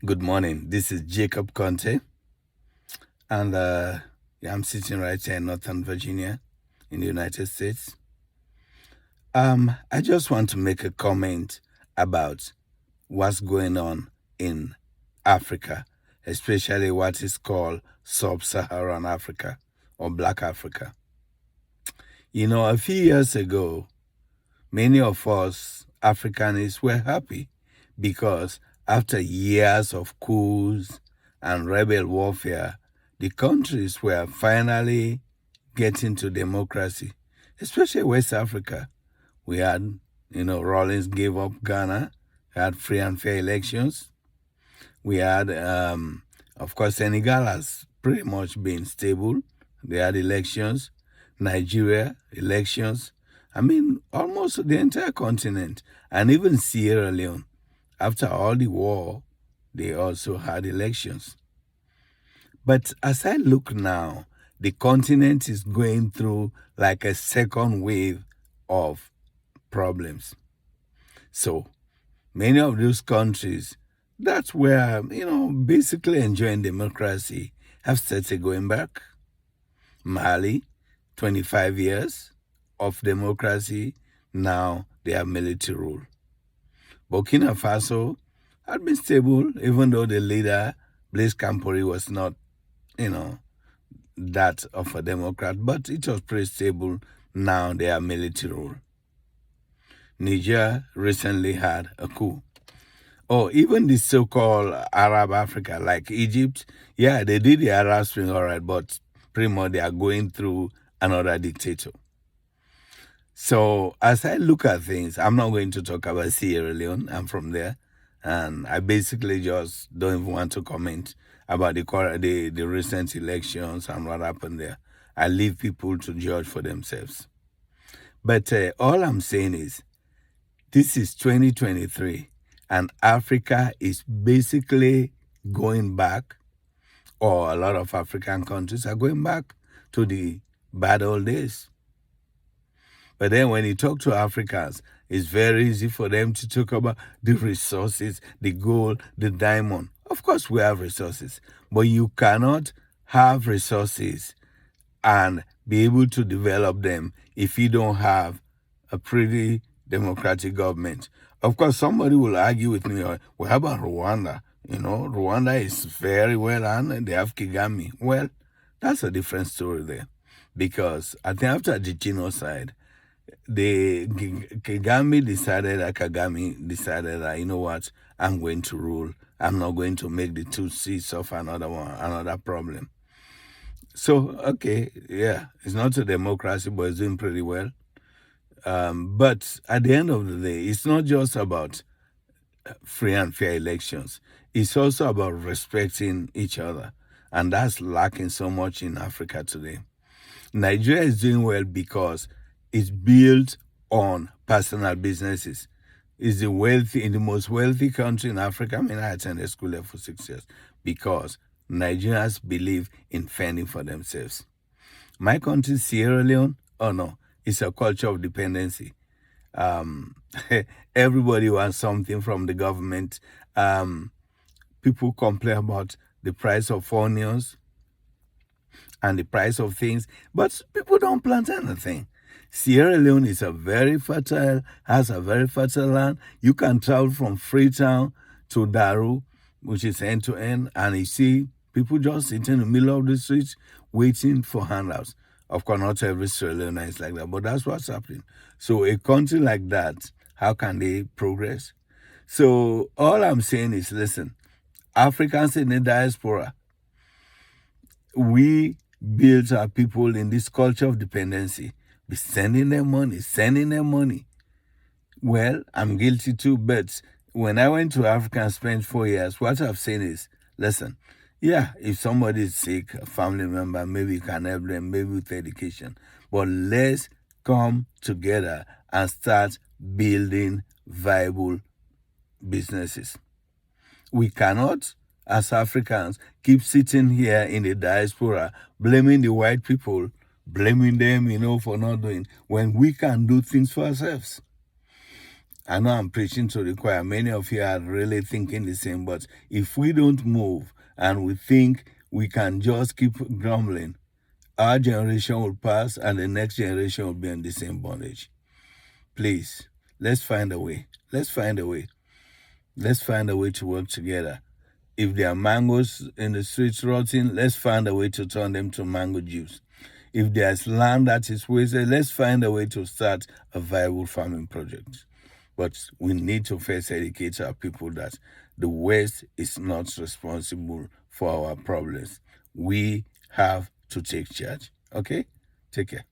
Good morning. This is Jacob Conte, and I'm sitting right here in Northern Virginia in the United States. I just want to make a comment about what's going on in Africa, especially what is called Sub Saharan Africa or Black Africa. A few years ago, many of us Africanists were happy because after years of coups and rebel warfare, the countries were finally getting to democracy, especially West Africa. We had, Rawlings gave up Ghana, had free and fair elections. We had, of course, Senegal has pretty much been stable. They had elections. Nigeria, elections. I mean, almost the entire continent, and even Sierra Leone. After all the war, they also had elections. But as I look now, the continent is going through like a second wave of problems. So many of those countries that's where, basically enjoying democracy have started going back. Mali, 25 years of democracy, now they have military rule. Burkina Faso had been stable, even though the leader, Blaise Compaoré, was not, you know, that of a Democrat, but it was pretty stable. Now they have military rule. Niger recently had a coup. Oh, even the so-called Arab Africa, like Egypt, yeah, they did the Arab Spring, all right, but pretty much they are going through another dictator. So as I look at things, I'm not going to talk about Sierra Leone. I'm from there, and I basically just don't even want to comment about the recent elections and what happened there. I leave people to judge for themselves. But all I'm saying is, this is 2023, and Africa is basically going back, or a lot of African countries are going back to the bad old days. But then when you talk to Africans, it's very easy for them to talk about the resources, the gold, the diamond. Of course, we have resources, but you cannot have resources and be able to develop them if you don't have a pretty democratic government. Of course, somebody will argue with me, well, how about Rwanda? Rwanda is very well run, they have Kagame. Well, that's a different story there. Because I think after the genocide, Kagame decided that, you know what, I'm going to rule. I'm not going to make the two seats of another problem. So, okay, yeah, it's not a democracy, but it's doing pretty well. But at the end of the day, it's not just about free and fair elections. It's also about respecting each other. And that's lacking so much in Africa today. Nigeria is doing well because it's built on personal businesses. It's the most wealthy country in Africa. I mean, I attended school there for 6 years because Nigerians believe in fending for themselves. My country, Sierra Leone, oh no, it's a culture of dependency. Um, Everybody wants something from the government. People complain about the price of onions and the price of things, but people don't plant anything. Sierra Leone has a very fertile land. You can travel from Freetown to Daru, which is end to end, and you see people just sitting in the middle of the street waiting for handouts. Of course, not every Sierra Leone is like that, but that's what's happening. So a country like that, how can they progress? So all I'm saying is, listen, Africans in the diaspora, we build our people in this culture of dependency. Be sending them money. Well, I'm guilty too, but when I went to Africa and spent 4 years, what I've seen is, listen, yeah, if somebody is sick, a family member, maybe you can help them, maybe with education. But let's come together and start building viable businesses. We cannot, as Africans, keep sitting here in the diaspora blaming the white people, blaming them, for not doing, when we can do things for ourselves. I know I'm preaching to the choir. Many of you are really thinking the same, but if we don't move and we think we can just keep grumbling, our generation will pass and the next generation will be in the same bondage. Please, let's find a way. Let's find a way. Let's find a way to work together. If there are mangoes in the streets rotting, let's find a way to turn them to mango juice. If there's land that is wasted, let's find a way to start a viable farming project. But we need to first educate our people that the West is not responsible for our problems. We have to take charge. Okay? Take care.